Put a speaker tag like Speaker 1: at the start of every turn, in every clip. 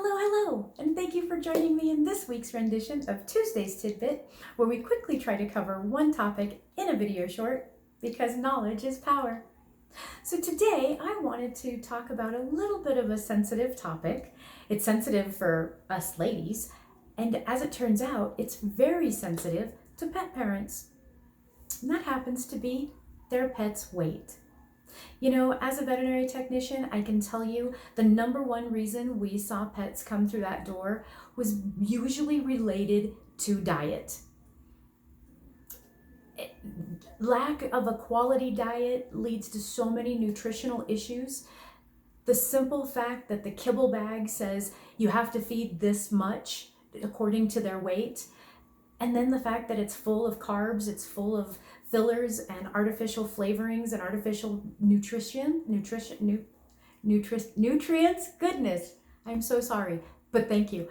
Speaker 1: Hello, and thank you for joining me in this week's rendition of Tuesday's Tidbit, where we quickly try to cover one topic in a video short, because knowledge is power. So today I wanted to talk about a little bit of a sensitive topic. It's sensitive for us ladies, and as it turns out, it's very sensitive to pet parents. And that happens to be their pet's weight. You know, as a veterinary technician, I can tell you the number one reason we saw pets come through that door was usually related to diet. Lack of a quality diet leads to so many nutritional issues. The simple fact that the kibble bag says you have to feed this much according to their weight, and then the fact that it's full of carbs, it's full of fillers and artificial flavorings and artificial nutrients. Goodness, I'm so sorry, but thank you.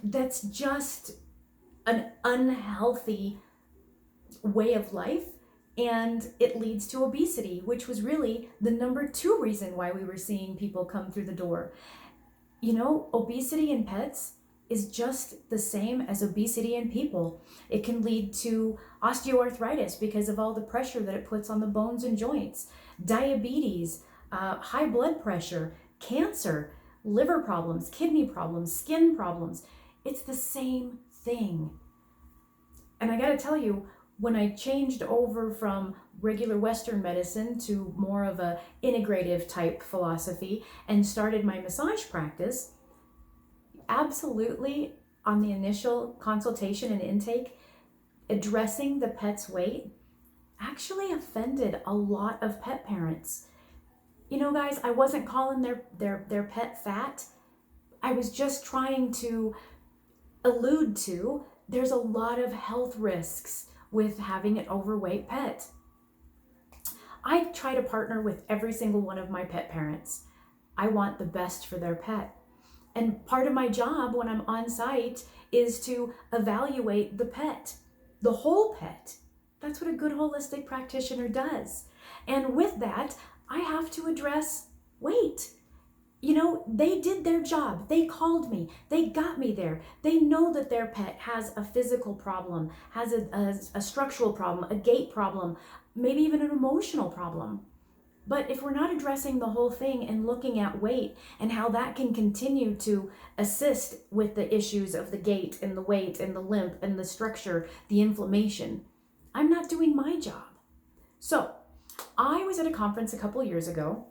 Speaker 1: That's just an unhealthy way of life, and it leads to obesity, which was really the number two reason why we were seeing people come through the door. You know, obesity in pets is just the same as obesity in people. It can lead to osteoarthritis because of all the pressure that it puts on the bones and joints, diabetes, high blood pressure, cancer, liver problems, kidney problems, skin problems. It's the same thing. And I gotta tell you, when I changed over from regular Western medicine to more of a integrative type philosophy and started my massage practice, absolutely, on the initial consultation and intake, addressing the pet's weight actually offended a lot of pet parents. You know, guys, I wasn't calling their pet fat. I was just trying to allude to there's a lot of health risks with having an overweight pet. I try to partner with every single one of my pet parents. I want the best for their pet. And part of my job when I'm on site is to evaluate the pet, the whole pet. That's what a good holistic practitioner does. And with that, I have to address weight. You know, they did their job. They called me. They got me there. They know that their pet has a physical problem, has a structural problem, a gait problem, maybe even an emotional problem. But if we're not addressing the whole thing and looking at weight and how that can continue to assist with the issues of the gait and the weight and the limp and the structure, the inflammation, I'm not doing my job. So I was at a conference a couple years ago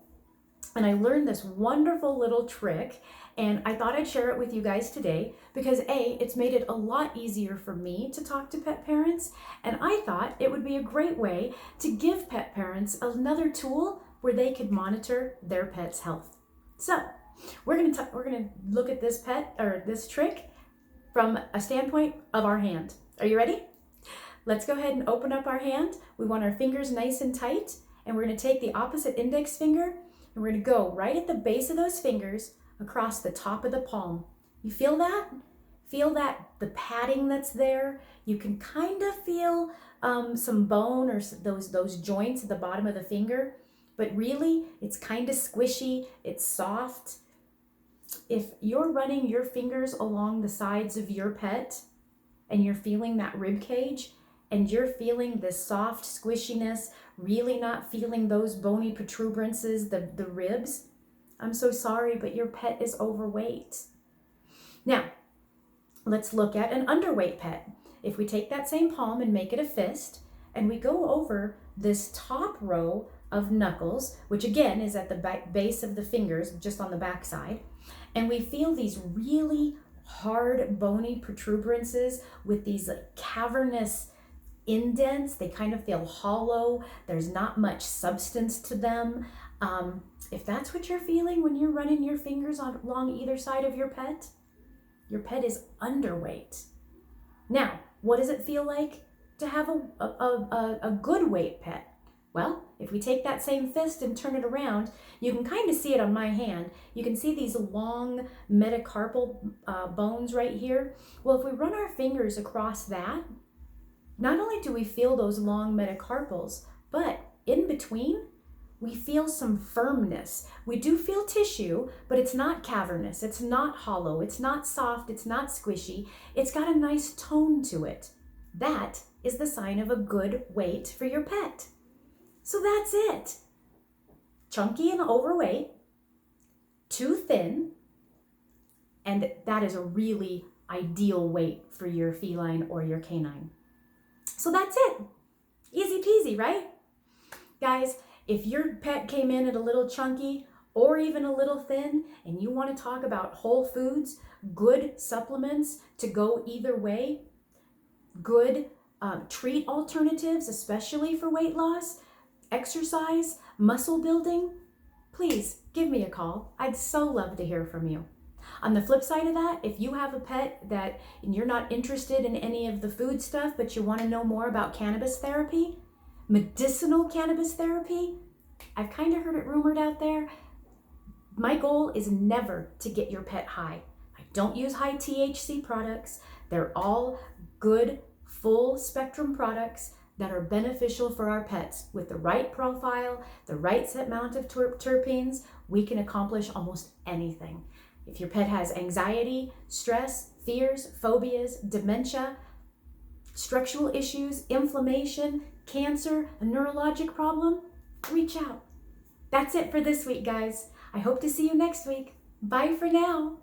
Speaker 1: and I learned this wonderful little trick, and I thought I'd share it with you guys today because A, it's made it a lot easier for me to talk to pet parents, and I thought it would be a great way to give pet parents another tool where they could monitor their pet's health. So we're gonna look at this this trick from a standpoint of our hand. Are you ready? Let's go ahead and open up our hand. We want our fingers nice and tight, and we're gonna take the opposite index finger and we're gonna go right at the base of those fingers across the top of the palm. You feel that? Feel that, the padding that's there? You can kind of feel some bone or those joints at the bottom of the finger, but really it's kind of squishy, it's soft. If you're running your fingers along the sides of your pet and you're feeling that rib cage and you're feeling this soft squishiness, really not feeling those bony protuberances, the ribs, I'm so sorry, but your pet is overweight. Now, let's look at an underweight pet. If we take that same palm and make it a fist, and we go over this top row of knuckles, which again is at the base of the fingers, just on the back side, and we feel these really hard, bony protuberances with these cavernous indents. They kind of feel hollow. There's not much substance to them. If that's what you're feeling when you're running your fingers along either side of your pet is underweight. Now, what does it feel like to have a good weight pet? Well, if we take that same fist and turn it around, you can kind of see it on my hand. You can see these long metacarpal bones right here. Well, if we run our fingers across that, not only do we feel those long metacarpals, but in between, we feel some firmness. We do feel tissue, but it's not cavernous, it's not hollow, it's not soft, it's not squishy. It's got a nice tone to it. That is the sign of a good weight for your pet. So that's it. Chunky and overweight, too thin, and that is a really ideal weight for your feline or your canine. So that's it. Easy peasy, right? Guys, if your pet came in at a little chunky or even a little thin and you want to talk about whole foods, good supplements to go either way, good treat alternatives, especially for weight loss, exercise, muscle building, please give me a call. I'd so love to hear from you. On the flip side of that, if you have a pet and you're not interested in any of the food stuff, but you want to know more about cannabis therapy, medicinal cannabis therapy, I've kind of heard it rumored out there. My goal is never to get your pet high. I don't use high THC products. They're all good, full spectrum products that are beneficial for our pets. With the right profile, the right set amount of terpenes, we can accomplish almost anything. If your pet has anxiety, stress, fears, phobias, dementia, structural issues, inflammation, cancer, a neurologic problem, reach out. That's it for this week, guys. I hope to see you next week. Bye for now.